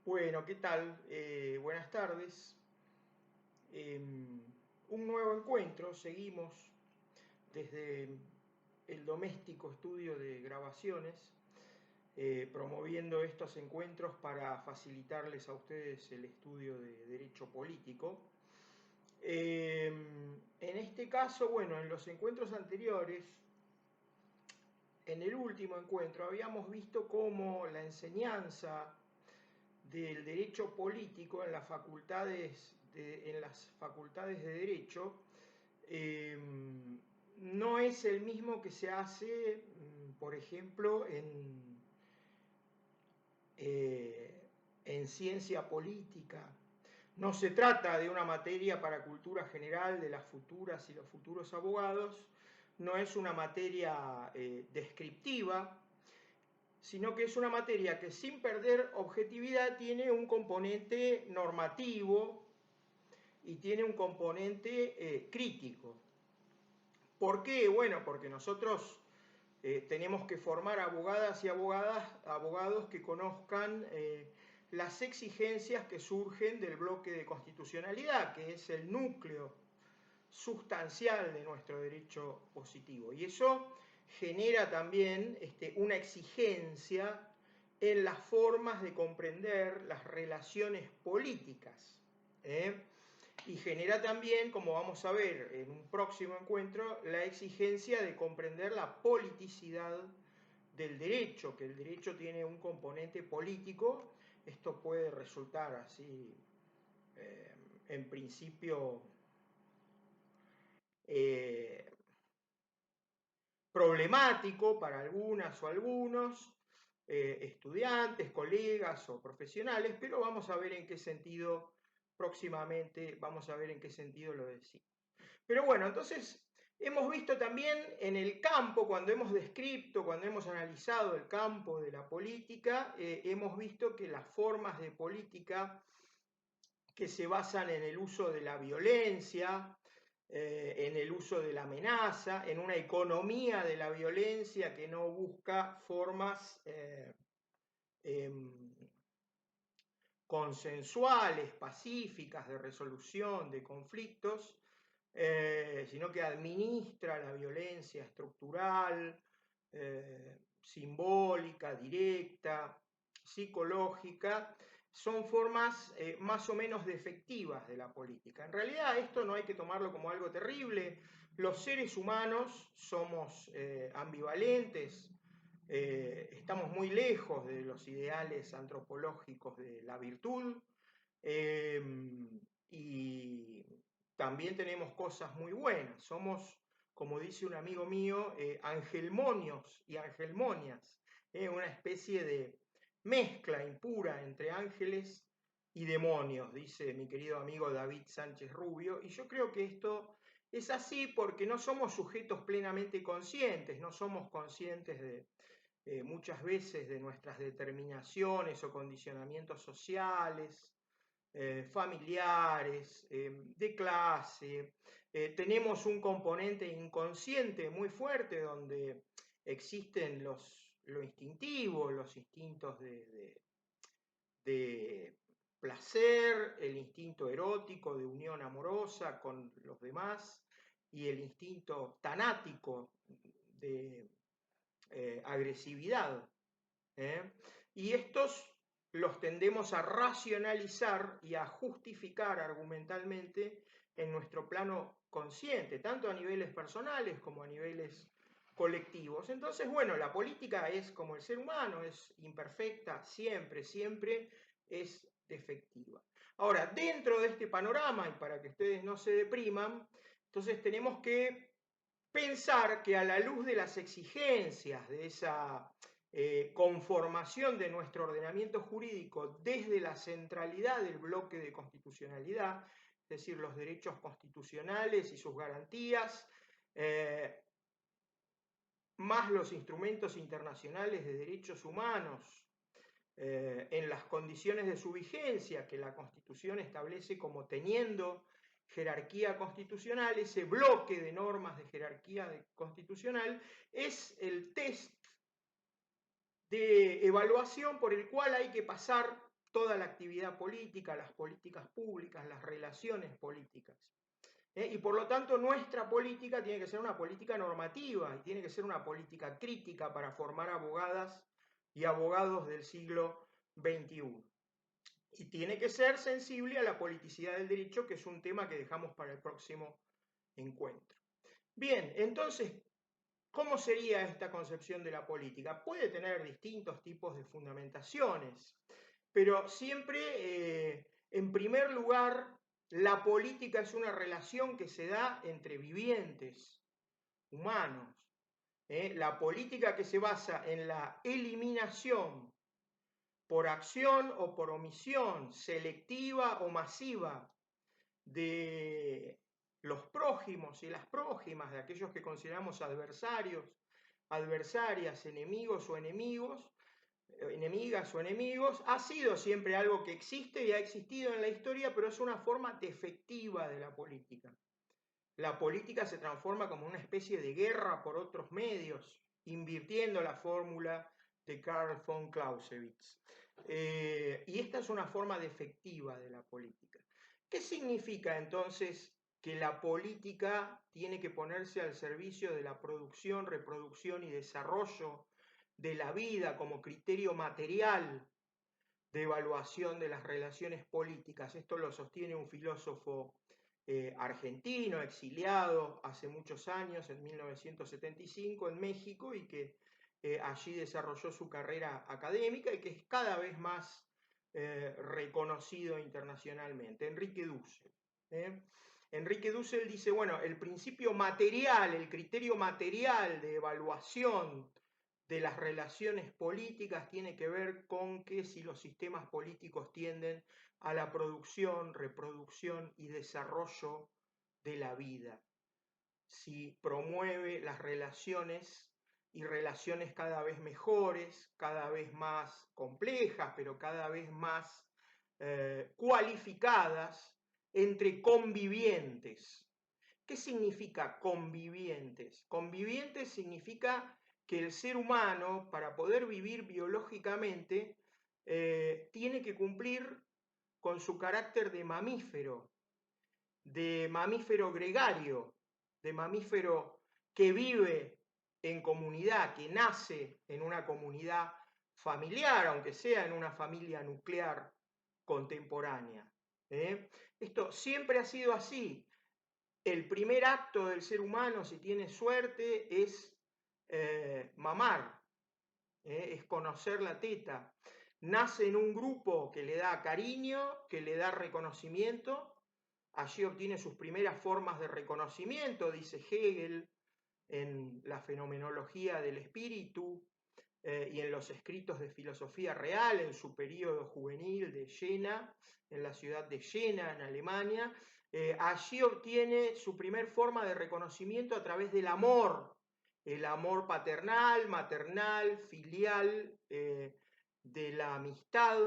Bueno, ¿qué tal? Buenas tardes. Un nuevo encuentro. Seguimos desde el doméstico estudio de grabaciones, promoviendo estos encuentros para facilitarles a ustedes el estudio de derecho político. En este caso, bueno, en los encuentros anteriores, en el último encuentro, habíamos visto cómo la enseñanza del derecho político en las facultades de derecho no es el mismo que se hace, por ejemplo, en ciencia política. No se trata de una materia para cultura general de las futuras y los futuros abogados, no es una materia descriptiva, sino que es una materia que sin perder objetividad tiene un componente normativo y tiene un componente crítico. ¿Por qué? Bueno, porque nosotros tenemos que formar abogadas y abogados que conozcan las exigencias que surgen del bloque de constitucionalidad, que es el núcleo sustancial de nuestro derecho positivo. Y eso genera también una exigencia en las formas de comprender las relaciones políticas. Y genera también, como vamos a ver en un próximo encuentro, la exigencia de comprender la politicidad del derecho, que el derecho tiene un componente político. Esto puede resultar así, en principio, eh, problemático para algunas o algunos estudiantes, colegas o profesionales, pero vamos a ver en qué sentido próximamente, vamos a ver en qué sentido lo decimos. Pero bueno, entonces hemos visto también en el campo, cuando hemos descrito, cuando hemos analizado el campo de la política, hemos visto que las formas de política que se basan en el uso de la violencia, en el uso de la amenaza, en una economía de la violencia que no busca formas consensuales, pacíficas de resolución de conflictos, sino que administra la violencia estructural, simbólica, directa, psicológica, son formas más o menos defectivas de la política. En realidad esto no hay que tomarlo como algo terrible. Los seres humanos somos ambivalentes, estamos muy lejos de los ideales antropológicos de la virtud, y también tenemos cosas muy buenas. Somos, como dice un amigo mío, angelmonios y angelmonias, una especie de mezcla impura entre ángeles y demonios, dice mi querido amigo David Sánchez Rubio, y yo creo que esto es así porque no somos sujetos plenamente conscientes, no somos conscientes de muchas veces de nuestras determinaciones o condicionamientos sociales, familiares, de clase. Tenemos un componente inconsciente muy fuerte donde existen lo instintivo, los instintos de placer, el instinto erótico de unión amorosa con los demás y el instinto tanático de agresividad. Y estos los tendemos a racionalizar y a justificar argumentalmente en nuestro plano consciente, tanto a niveles personales como a niveles colectivos. Entonces, bueno, la política es como el ser humano, es imperfecta, siempre, siempre es defectiva. Ahora, dentro de este panorama, y para que ustedes no se depriman, entonces tenemos que pensar que a la luz de las exigencias de esa conformación de nuestro ordenamiento jurídico desde la centralidad del bloque de constitucionalidad, es decir, los derechos constitucionales y sus garantías, más los instrumentos internacionales de derechos humanos, en las condiciones de su vigencia que la Constitución establece como teniendo jerarquía constitucional, ese bloque de normas de jerarquía constitucional es el test de evaluación por el cual hay que pasar toda la actividad política, las políticas públicas, las relaciones políticas. Y por lo tanto nuestra política tiene que ser una política normativa y tiene que ser una política crítica para formar abogadas y abogados del siglo XXI. Y tiene que ser sensible a la politicidad del derecho, que es un tema que dejamos para el próximo encuentro. Bien, entonces, ¿cómo sería esta concepción de la política? Puede tener distintos tipos de fundamentaciones, pero siempre, en primer lugar, la política es una relación que se da entre vivientes humanos. La política que se basa en la eliminación por acción o por omisión, selectiva o masiva, de los prójimos y las prójimas, de aquellos que consideramos adversarios, adversarias, enemigos o enemigos, enemigas o enemigos, ha sido siempre algo que existe y ha existido en la historia, pero es una forma defectiva de la política. La política se transforma como una especie de guerra por otros medios, invirtiendo la fórmula de Karl von Clausewitz. Y esta es una forma defectiva de la política. ¿Qué significa entonces que la política tiene que ponerse al servicio de la producción, reproducción y desarrollo de la vida como criterio material de evaluación de las relaciones políticas? Esto lo sostiene un filósofo argentino, exiliado hace muchos años, en 1975, en México, y que allí desarrolló su carrera académica y que es cada vez más reconocido internacionalmente, Enrique Dussel. Enrique Dussel dice, bueno, el principio material, el criterio material de evaluación de las relaciones políticas tiene que ver con que si los sistemas políticos tienden a la producción, reproducción y desarrollo de la vida, si promueve las relaciones y relaciones cada vez mejores, cada vez más complejas, pero cada vez más cualificadas entre convivientes. ¿Qué significa convivientes? Convivientes significa que el ser humano, para poder vivir biológicamente, tiene que cumplir con su carácter de mamífero gregario, de mamífero que vive en comunidad, que nace en una comunidad familiar, aunque sea en una familia nuclear contemporánea. Esto siempre ha sido así. El primer acto del ser humano, si tiene suerte, es mamar, es conocer la teta. Nace en un grupo que le da cariño, que le da reconocimiento. Allí obtiene sus primeras formas de reconocimiento, dice Hegel, en la fenomenología del espíritu y en los escritos de filosofía real, en su periodo juvenil de Jena, en la ciudad de Jena, en Alemania. Allí obtiene su primer forma de reconocimiento a través del amor, el amor paternal, maternal, filial, de la amistad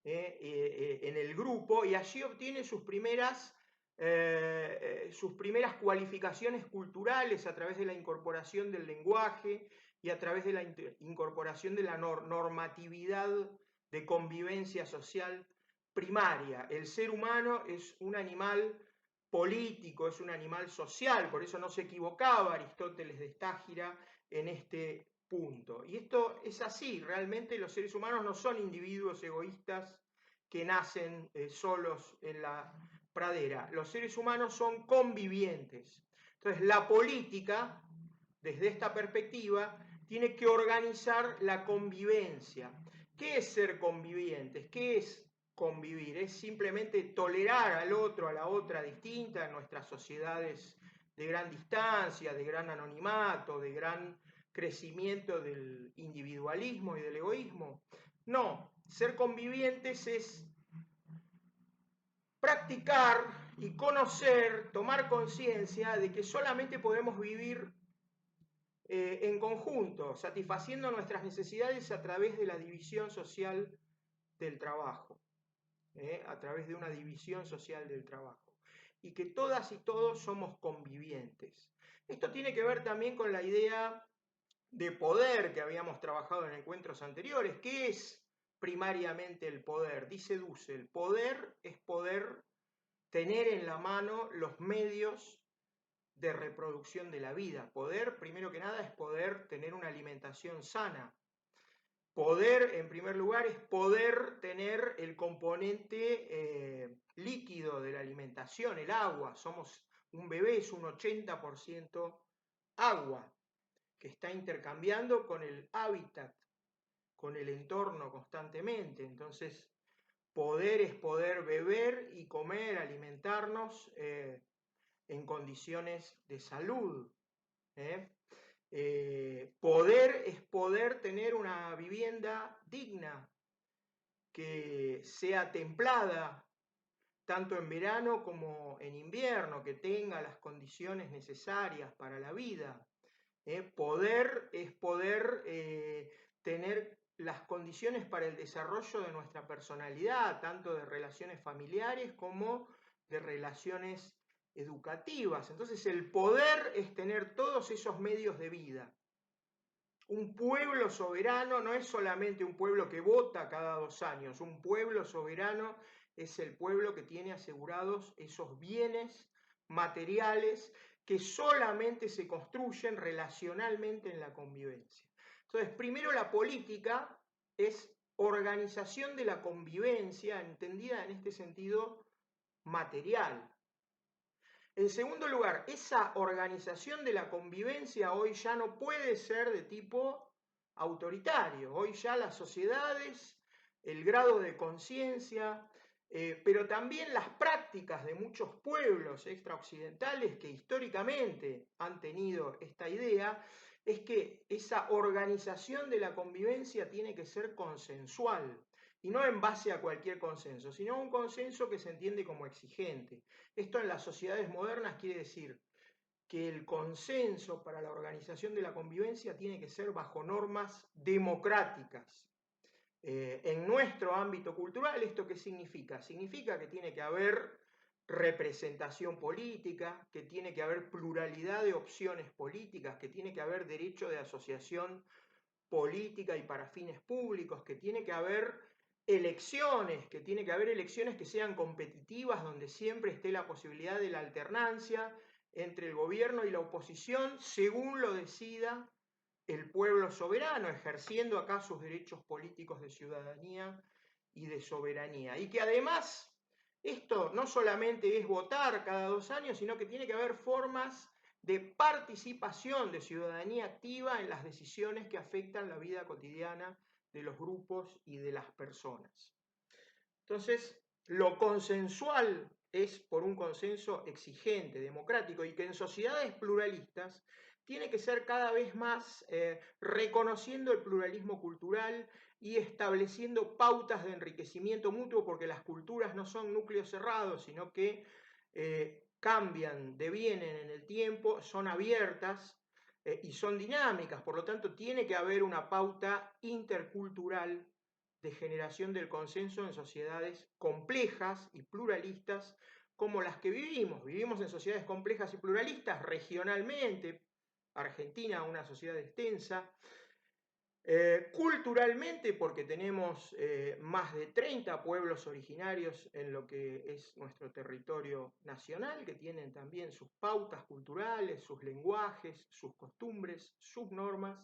en el grupo, y allí obtiene sus primeras cualificaciones culturales a través de la incorporación del lenguaje y a través de la incorporación de la normatividad de convivencia social primaria. El ser humano es un animal político, es un animal social, por eso no se equivocaba Aristóteles de Estágira en este punto. Y esto es así, realmente los seres humanos no son individuos egoístas que nacen solos en la pradera. Los seres humanos son convivientes. Entonces, la política, desde esta perspectiva, tiene que organizar la convivencia. ¿Qué es ser convivientes? ¿Qué es convivir? Es simplemente tolerar al otro, a la otra distinta en nuestras sociedades de gran distancia, de gran anonimato, de gran crecimiento del individualismo y del egoísmo. No, ser convivientes es practicar y conocer, tomar conciencia de que solamente podemos vivir en conjunto, satisfaciendo nuestras necesidades a través de la división social del trabajo, a través de una división social del trabajo, y que todas y todos somos convivientes. Esto tiene que ver también con la idea de poder que habíamos trabajado en encuentros anteriores. ¿Qué es primariamente el poder. Dice Dussel, poder es poder tener en la mano los medios de reproducción de la vida. Poder, primero que nada, es poder tener una alimentación sana. Poder, en primer lugar, es poder tener el componente líquido de la alimentación, el agua. Un bebé es un 80% agua, que está intercambiando con el hábitat, con el entorno constantemente. Entonces, poder es poder beber y comer, alimentarnos en condiciones de salud. Poder es poder tener una vivienda digna, que sea templada, tanto en verano como en invierno, que tenga las condiciones necesarias para la vida. Poder es poder tener las condiciones para el desarrollo de nuestra personalidad, tanto de relaciones familiares como de relaciones educativas. Entonces el poder es tener todos esos medios de vida. Un pueblo soberano no es solamente un pueblo que vota cada 2 años, un pueblo soberano es el pueblo que tiene asegurados esos bienes materiales que solamente se construyen relacionalmente en la convivencia. Entonces, primero la política es organización de la convivencia, entendida en este sentido material. En segundo lugar, esa organización de la convivencia hoy ya no puede ser de tipo autoritario. Hoy ya las sociedades, el grado de conciencia, pero también las prácticas de muchos pueblos extraoccidentales que históricamente han tenido esta idea, es que esa organización de la convivencia tiene que ser consensual. Y no en base a cualquier consenso, sino un consenso que se entiende como exigente. Esto en las sociedades modernas quiere decir que el consenso para la organización de la convivencia tiene que ser bajo normas democráticas. En nuestro ámbito cultural, ¿esto qué significa? Significa que tiene que haber representación política, que tiene que haber pluralidad de opciones políticas, que tiene que haber derecho de asociación política y para fines públicos, que tiene que haber elecciones, que tiene que haber elecciones que sean competitivas, donde siempre esté la posibilidad de la alternancia entre el gobierno y la oposición, según lo decida el pueblo soberano, ejerciendo acá sus derechos políticos de ciudadanía y de soberanía. Y que además esto no solamente es votar cada 2 años, sino que tiene que haber formas de participación, de ciudadanía activa en las decisiones que afectan la vida cotidiana de los grupos y de las personas. Entonces, lo consensual es por un consenso exigente, democrático, y que en sociedades pluralistas tiene que ser cada vez más reconociendo el pluralismo cultural y estableciendo pautas de enriquecimiento mutuo, porque las culturas no son núcleos cerrados, sino que cambian, devienen en el tiempo, son abiertas y son dinámicas, por lo tanto tiene que haber una pauta intercultural de generación del consenso en sociedades complejas y pluralistas como las que vivimos. Vivimos en sociedades complejas y pluralistas regionalmente, Argentina, una sociedad extensa, culturalmente, porque tenemos más de 30 pueblos originarios en lo que es nuestro territorio nacional, que tienen también sus pautas culturales, sus lenguajes, sus costumbres, sus normas,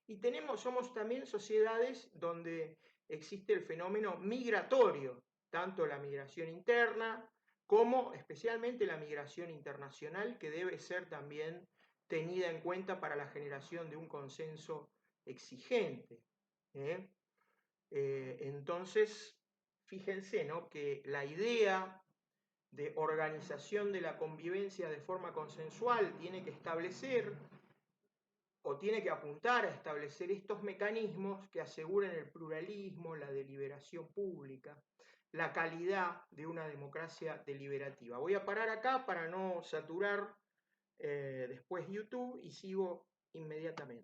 y somos también sociedades donde existe el fenómeno migratorio, tanto la migración interna como especialmente la migración internacional, que debe ser también tenida en cuenta para la generación de un consenso exigente. Entonces, fíjense, ¿no?, que la idea de organización de la convivencia de forma consensual tiene que establecer o tiene que apuntar a establecer estos mecanismos que aseguren el pluralismo, la deliberación pública, la calidad de una democracia deliberativa. Voy a parar acá para no saturar después YouTube y sigo inmediatamente.